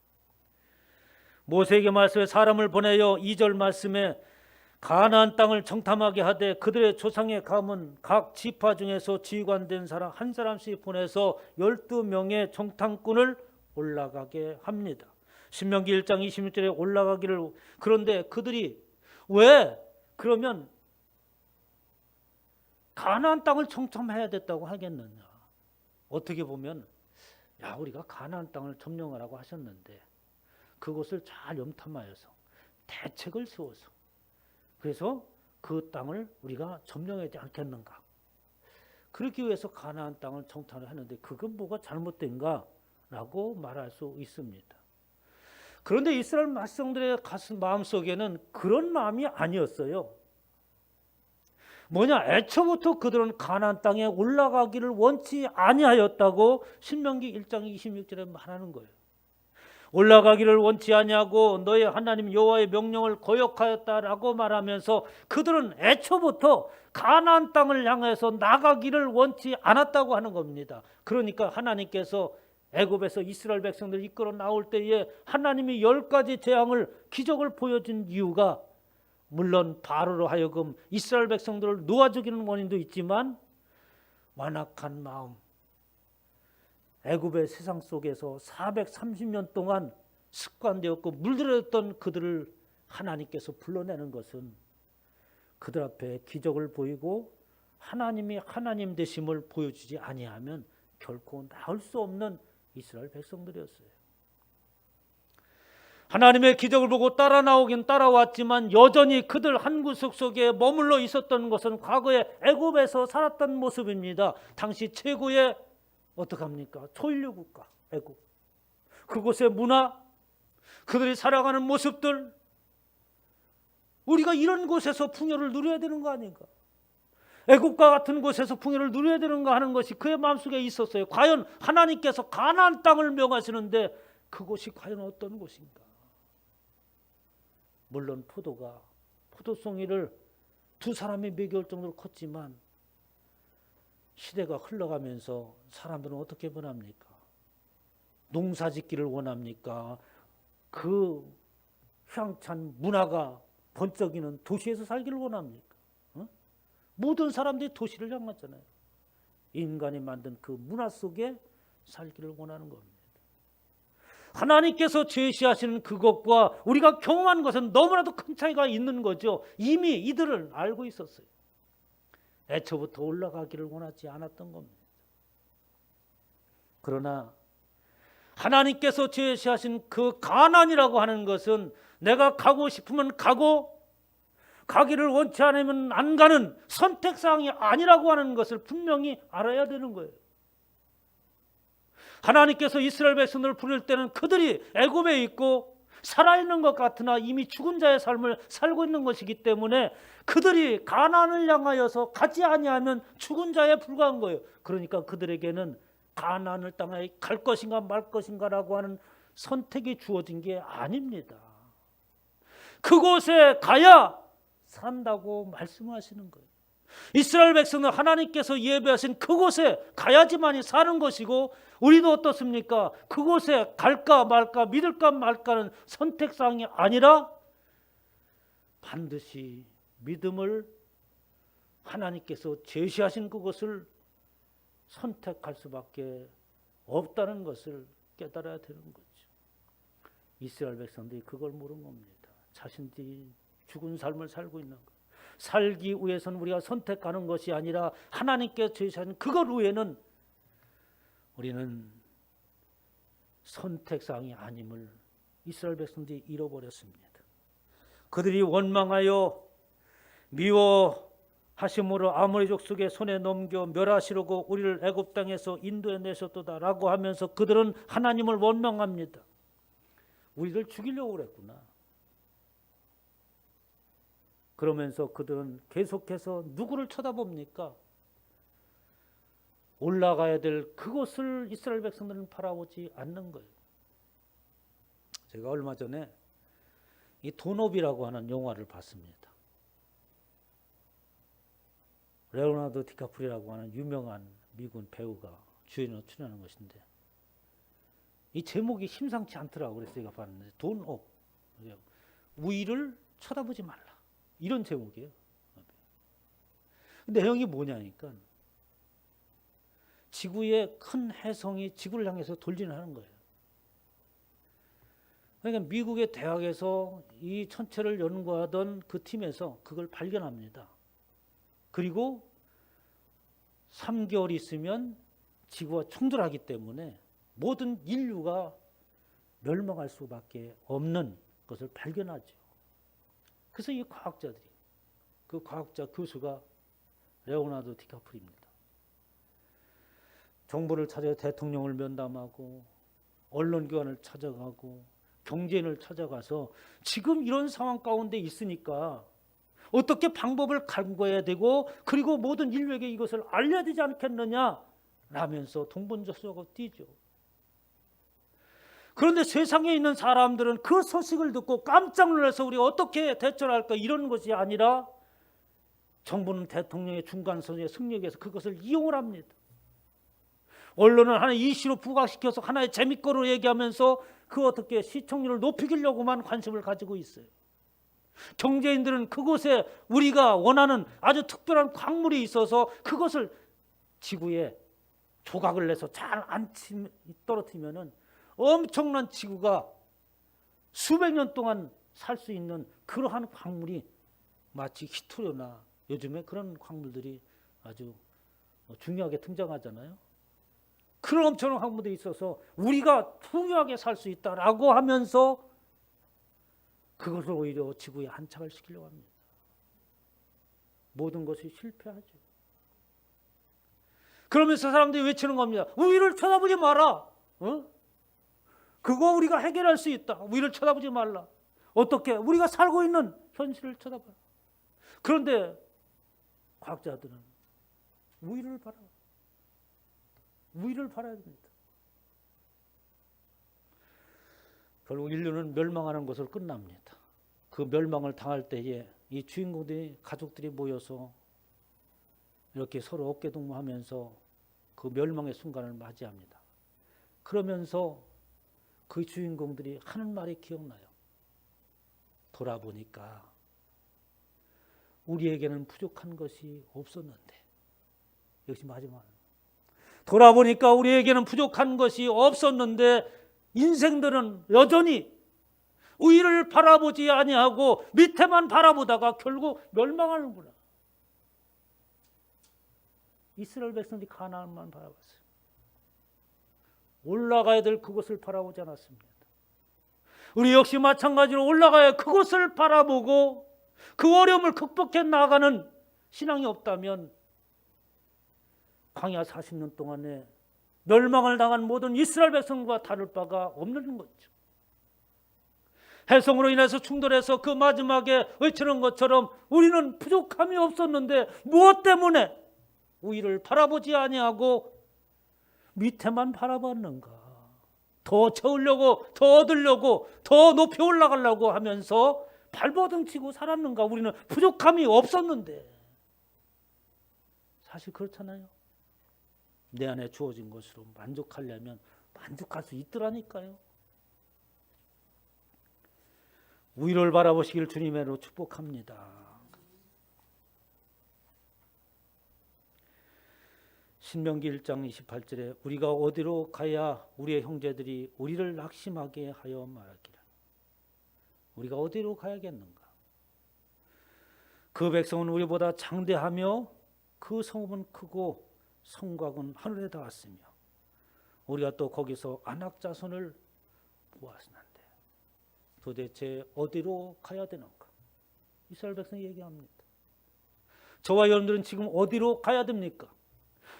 모세에게 말씀해 사람을 보내어 2절 말씀에 가나안 땅을 정탐하게 하되 그들의 조상의 가문 각 지파 중에서 지휘관된 사람 한 사람씩 보내서 12명의 정탐꾼을 올라가게 합니다. 신명기 1장 26절에 올라가기를 그런데 그들이 왜 그러면 가나안 땅을 정탐해야 됐다고 하겠느냐. 어떻게 보면 야 우리가 가나안 땅을 점령하라고 하셨는데 그것을 잘 염탐하여서 대책을 세워서 그래서 그 땅을 우리가 점령하지 않겠는가. 그렇기 위해서 가나안 땅을 정탐을 하는데 그건 뭐가 잘못된가 라고 말할 수 있습니다. 그런데 이스라엘 백성들의 마음속에는 그런 마음이 아니었어요. 뭐냐 애초부터 그들은 가나안 땅에 올라가기를 원치 아니하였다고 신명기 1장 26절에 말하는 거예요. 올라가기를 원치 아니하고 너의 하나님 여호와의 명령을 거역하였다라고 말하면서 그들은 애초부터 가나안 땅을 향해서 나가기를 원치 않았다고 하는 겁니다. 그러니까 하나님께서 애굽에서 이스라엘 백성들을 이끌어 나올 때에 하나님이 10가지 재앙을 기적을 보여준 이유가 물론 바로로 하여금 이스라엘 백성들을 놓아 죽이는 원인도 있지만 완악한 마음 애굽의 세상 속에서 430년 동안 습관되었고 물들었던 그들을 하나님께서 불러내는 것은 그들 앞에 기적을 보이고 하나님이 하나님 되심을 보여주지 아니하면 결코 나올 수 없는 이스라엘 백성들이었어요. 하나님의 기적을 보고 따라 나오긴 따라왔지만 여전히 그들 한 구석 속에 머물러 있었던 것은 과거에 애굽에서 살았던 모습입니다. 당시 최고의 어떡합니까? 초인류 국가 애굽. 그곳의 문화, 그들이 살아가는 모습들, 우리가 이런 곳에서 풍요를 누려야 되는 거 아닌가? 애굽과 같은 곳에서 풍요를 누려야 되는가 하는 것이 그의 마음속에 있었어요. 과연 하나님께서 가나안 땅을 명하시는데 그곳이 과연 어떤 곳인가? 물론 포도송이를 두 사람이 먹일 정도로 컸지만 시대가 흘러가면서 사람들은 어떻게 변합니까? 농사짓기를 원합니까? 그 향찬 문화가 번쩍이는 도시에서 살기를 원합니까? 모든 사람들이 도시를 향하잖아요. 인간이 만든 그 문화 속에 살기를 원하는 겁니다. 하나님께서 제시하시는 그것과 우리가 경험한 것은 너무나도 큰 차이가 있는 거죠. 이미 이들은 알고 있었어요. 애초부터 올라가기를 원하지 않았던 겁니다. 그러나 하나님께서 제시하신 그 가나안이라고 하는 것은 내가 가고 싶으면 가고 가기를 원치 않으면 안 가는 선택사항이 아니라고 하는 것을 분명히 알아야 되는 거예요. 하나님께서 이스라엘 백성들을 부를 때는 그들이 애굽에 있고 살아있는 것 같으나 이미 죽은 자의 삶을 살고 있는 것이기 때문에 그들이 가나안을 향하여서 가지 아니하면 죽은 자에 불과한 거예요. 그러니까 그들에게는 가나안을 땅에 갈 것인가 말 것인가라고 하는 선택이 주어진 게 아닙니다. 그곳에 가야 산다고 말씀하시는 거예요. 이스라엘 백성은 하나님께서 예배하신 그곳에 가야지만이 사는 것이고, 우리도 어떻습니까? 그곳에 갈까 말까, 믿을까 말까는 선택사항이 아니라 반드시 믿음을, 하나님께서 제시하신 그것을 선택할 수밖에 없다는 것을 깨달아야 되는 거죠. 이스라엘 백성들이 그걸 모르는 겁니다. 자신들이 죽은 삶을 살고 있는 것. 살기 위해서는 우리가 선택하는 것이 아니라 하나님께서 제시하신 그것 외에는 우리는 선택사항이 아님을 이스라엘 백성들이 잃어버렸습니다. 그들이 원망하여 미워하심으로 아모리 족속의 손에 넘겨 멸하시려고 우리를 애굽 땅에서 인도해 내셨도다라고 하면서 그들은 하나님을 원망합니다. 우리를 죽이려고 그랬구나. 그러면서 그들은 계속해서 누구를 쳐다봅니까? 올라가야 될 그곳을 이스라엘 백성들은 바라보지 않는 거예요. 제가 얼마 전에 이 돈업이라고 하는 영화를 봤습니다. 레오나르도 디카프리오라고 하는 유명한 미군 배우가 주연으로 출연하는 것인데, 이 제목이 심상치 않더라고요. 그래서 제가 봤는데, 돈업, 위를 쳐다보지 말라, 이런 제목이에요. 내용이 뭐냐니까, 지구의 큰 혜성이 지구를 향해서 돌진을 하는 거예요. 그러니까 미국의 대학에서 이 천체를 연구하던 그 팀에서 그걸 발견합니다. 그리고 3개월 있으면 지구와 충돌하기 때문에 모든 인류가 멸망할 수밖에 없는 것을 발견하죠. 그래서 이 과학자들이, 그 과학자 교수가 레오나르도 디카프리오입니다. 정부를 찾아 대통령을 면담하고 언론기관을 찾아가고 경제인을 찾아가서 지금 이런 상황 가운데 있으니까 어떻게 방법을 강구해야 되고, 그리고 모든 인류에게 이것을 알려야 되지 않겠느냐 라면서 동분서주하고 뛰죠. 그런데 세상에 있는 사람들은 그 소식을 듣고 깜짝 놀라서 우리가 어떻게 대처를 할까, 이런 것이 아니라 정부는 대통령의 중간선의 승리에서 그것을 이용을 합니다. 언론은 하나의 이슈로 부각시켜서 하나의 재미거리로 얘기하면서 그 어떻게 시청률을 높이려고만 관심을 가지고 있어요. 경제인들은 그곳에 우리가 원하는 아주 특별한 광물이 있어서 그것을 지구에 조각을 내서 잘 안 떨어뜨리면은 엄청난 지구가 수백 년 동안 살 수 있는 그러한 광물이, 마치 히토리오나 요즘에 그런 광물들이 아주 중요하게 등장하잖아요. 그런 엄청난 광물들이 있어서 우리가 풍요하게 살 수 있다라고 하면서 그것을 오히려 지구에 안착을 시키려고 합니다. 모든 것이 실패하죠. 그러면서 사람들이 외치는 겁니다. 우리를 쳐다보지 마라. 그거 우리가 해결할 수 있다. 우리를 쳐다보지 말라. 어떻게? 우리가 살고 있는 현실을 쳐다봐. 그런데 과학자들은 우리를 바라. 우리를 바라야 됩니다. 결국 인류는 멸망하는 것으로 끝납니다. 그 멸망을 당할 때에 이 주인공들이, 가족들이 모여서 이렇게 서로 어깨동무하면서 그 멸망의 순간을 맞이합니다. 그러면서 그 주인공들이 하는 말이 기억나요. 돌아보니까 우리에게는 부족한 것이 없었는데, 역시 마지막, 돌아보니까 우리에게는 부족한 것이 없었는데 인생들은 여전히 위를 바라보지 아니하고 밑에만 바라보다가 결국 멸망하는구나. 이스라엘 백성들이 가나안만 바라봤어요. 올라가야 될 그곳을 바라보지 않았습니다. 우리 역시 마찬가지로 올라가야 그곳을 바라보고 그 어려움을 극복해 나가는 신앙이 없다면 광야 40년 동안에 멸망을 당한 모든 이스라엘 백성과 다를 바가 없는 거죠. 해성으로 인해서 충돌해서 그 마지막에 외치는 것처럼 우리는 부족함이 없었는데 무엇 때문에 위를 바라보지 아니하고 밑에만 바라봤는가? 더 채우려고, 더 얻으려고, 더 높이 올라가려고 하면서 발버둥 치고 살았는가? 우리는 부족함이 없었는데. 사실 그렇잖아요. 내 안에 주어진 것으로 만족하려면 만족할 수 있더라니까요. 위를 바라보시길 주님으로 축복합니다. 신명기 1장 28절에 우리가 어디로 가야 우리의 형제들이 우리를 낙심하게 하여 말하기를. 우리가 어디로 가야겠는가? 그 백성은 우리보다 장대하며 그 성읍은 크고 성곽은 하늘에 닿았으며 우리가 또 거기서 아낙 자손을 보았는데 도대체 어디로 가야 되는가? 이스라엘 백성이 얘기합니다. 저와 여러분들은 지금 어디로 가야 됩니까?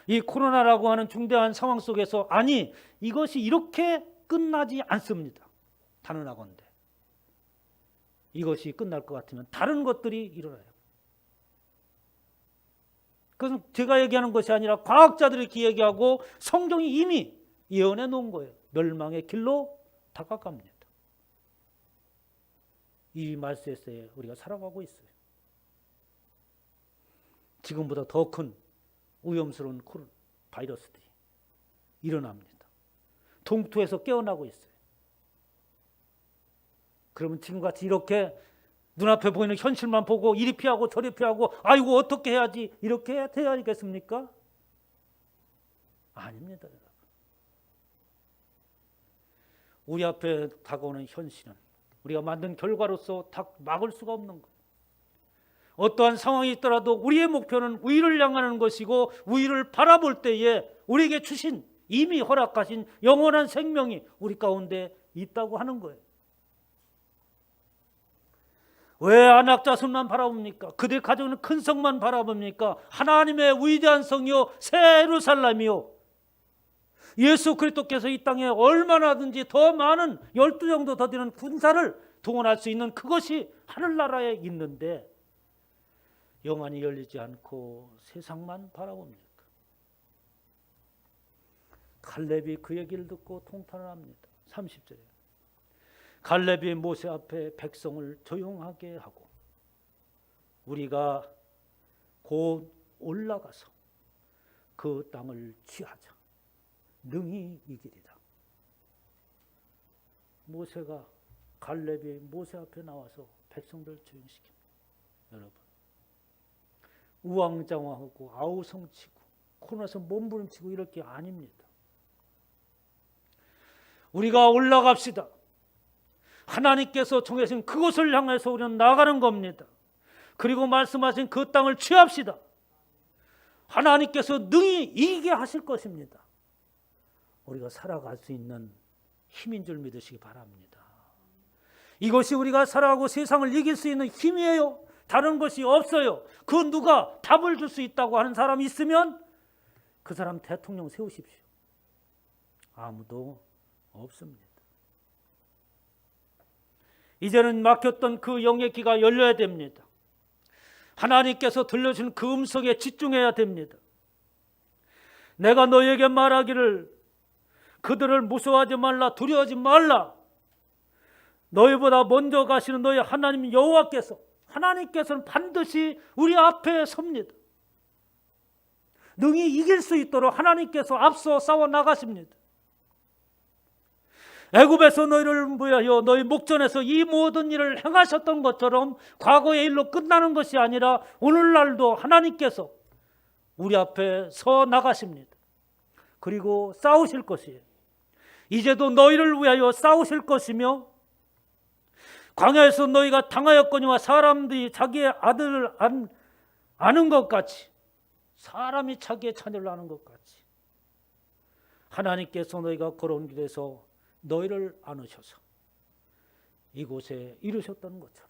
이 코로나라고 하는 중대한 상황 속에서 아니 이것이 이렇게 끝나지 않습니다. 단언하건대 이것이 끝날 것 같으면 다른 것들이 일어나요. 그것은 제가 얘기하는 것이 아니라 과학자들이 이렇게 얘기하고 성경이 이미 예언해 놓은 거예요. 멸망의 길로 다가갑니다. 이 말세에 우리가 살아가고 있어요. 지금보다 더 큰 위험스러운 코로나 바이러스들이 일어납니다. 동투에서 깨어나고 있어요. 그러면 지금같이 이렇게 눈앞에 보이는 현실만 보고 이리 피하고 저리 피하고 아이고 어떻게 해야지 이렇게 돼야겠습니까? 아닙니다. 우리 앞에 다가오는 현실은 우리가 만든 결과로서 다 막을 수가 없는 거예요. 어떠한 상황이 있더라도 우리의 목표는 위를 향하는 것이고 위를 바라볼 때에 우리에게 주신 이미 허락하신 영원한 생명이 우리 가운데 있다고 하는 거예요. 왜 아낙 자손만 바라봅니까? 그들 가져오는 큰 성만 바라봅니까? 하나님의 위대한 성이요 새 예루살렘이요 예수 그리스도께서 이 땅에 얼마나든지 더 많은 12 정도 더 되는 군사를 동원할 수 있는 그것이 하늘나라에 있는데 영안이 열리지 않고 세상만 바라봅니까? 갈렙이 그 얘기를 듣고 통탄을 합니다. 30절에 갈렙이 모세 앞에 백성을 조용하게 하고 우리가 곧 올라가서 그 땅을 취하자. 능히 이기리라. 모세가 갈렙이 모세 앞에 나와서 백성들 조용시킵니다. 여러분 우왕좌왕하고 아우성치고 코너에서 몸부림치고 이럴 게 아닙니다. 우리가 올라갑시다. 하나님께서 정해진 그곳을 향해서 우리는 나가는 겁니다. 그리고 말씀하신 그 땅을 취합시다. 하나님께서 능히 이기게 하실 것입니다. 우리가 살아갈 수 있는 힘인 줄 믿으시기 바랍니다. 이것이 우리가 살아가고 세상을 이길 수 있는 힘이에요. 다른 것이 없어요. 그 누가 답을 줄 수 있다고 하는 사람이 있으면 그 사람 대통령 세우십시오. 아무도 없습니다. 이제는 막혔던 그 영의 귀가 열려야 됩니다. 하나님께서 들려주는 그 음성에 집중해야 됩니다. 내가 너에게 말하기를 그들을 무서워하지 말라, 두려워하지 말라. 너희보다 먼저 가시는 너희 하나님 하나님께서는 반드시 우리 앞에 섭니다. 능히 이길 수 있도록 하나님께서 앞서 싸워 나가십니다. 애굽에서 너희를 위하여 너희 목전에서 이 모든 일을 행하셨던 것처럼 과거의 일로 끝나는 것이 아니라 오늘날도 하나님께서 우리 앞에 서 나가십니다. 그리고 싸우실 것이에요. 이제도 너희를 위하여 싸우실 것이며 광야에서 너희가 당하였거니와 사람들이 자기의 아들을 아는 것 같이 사람이 자기의 자녀를 아는 것 같이 하나님께서 너희가 걸어온 길에서 너희를 안으셔서 이곳에 이르셨던 것처럼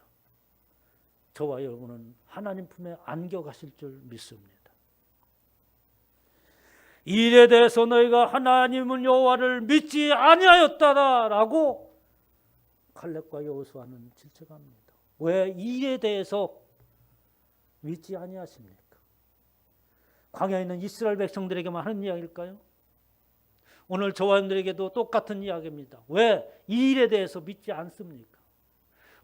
저와 여러분은 하나님 품에 안겨 가실 줄 믿습니다. 이 일에 대해서 너희가 하나님은 여호와를 믿지 아니하였다라고 갈렙과 여호수아는 질책합니다. 왜 이 일에 대해서 믿지 아니하십니까? 광야에 있는 이스라엘 백성들에게만 하는 이야기일까요? 오늘 저와 여러분들에게도 똑같은 이야기입니다. 왜 이 일에 대해서 믿지 않습니까?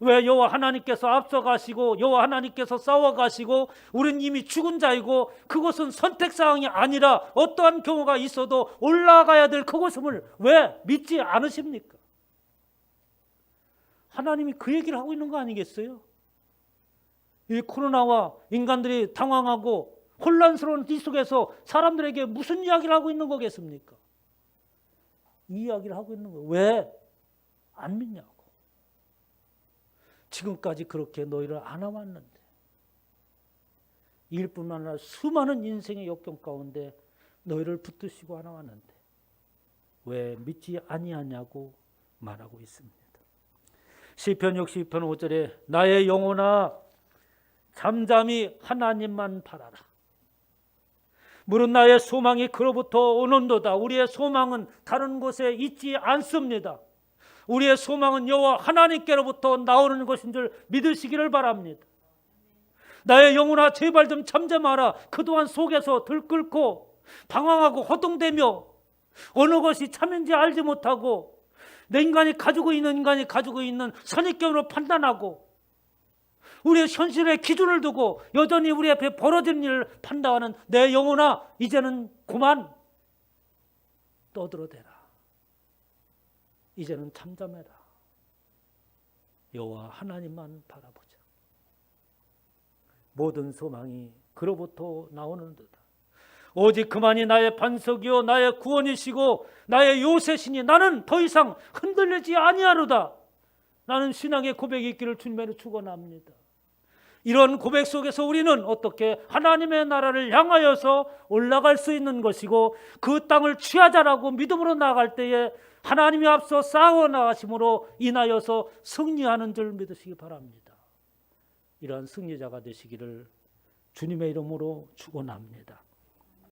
왜 여호와 하나님께서 앞서가시고 여호와 하나님께서 싸워가시고 우리는 이미 죽은 자이고 그것은 선택사항이 아니라 어떠한 경우가 있어도 올라가야 될 그것임을 왜 믿지 않으십니까? 하나님이 그 얘기를 하고 있는 거 아니겠어요? 이 코로나와 인간들이 당황하고 혼란스러운 이 속에서 사람들에게 무슨 이야기를 하고 있는 거겠습니까? 이 이야기를 하고 있는 거예요. 왜 안 믿냐고. 지금까지 그렇게 너희를 안아왔는데 이일뿐만 아니라 수많은 인생의 역경 가운데 너희를 붙드시고 안아왔는데 왜 믿지 아니하냐고 말하고 있습니다. 시편 62편 5절에 나의 영혼아 잠잠히 하나님만 바라라. 무릇 나의 소망이 그로부터 오는도다. 우리의 소망은 다른 곳에 있지 않습니다. 우리의 소망은 여호와 하나님께로부터 나오는 것인 줄 믿으시기를 바랍니다. 나의 영혼아 제발 좀 잠잠하라. 그동안 속에서 들끓고 방황하고 허둥대며 어느 것이 참인지 알지 못하고 내 인간이 가지고 있는 선입견으로 판단하고 우리의 현실의 기준을 두고 여전히 우리 앞에 벌어진 일을 판단하는 내 영혼아 이제는 그만 떠들어대라. 이제는 잠잠해라. 여호와 하나님만 바라보자. 모든 소망이 그로부터 나오는도다. 오직 그만이 나의 반석이요 나의 구원이시고 나의 요새시니 나는 더 이상 흔들리지 아니하로다. 나는 신앙의 고백이 있기를 주님으로 축원합니다. 이런 고백 속에서 우리는 어떻게 하나님의 나라를 향하여서 올라갈 수 있는 것이고 그 땅을 취하자라고 믿음으로 나아갈 때에 하나님이 앞서 싸워 나가심으로 인하여서 승리하는 줄 믿으시기 바랍니다. 이러한 승리자가 되시기를 주님의 이름으로 축원합니다.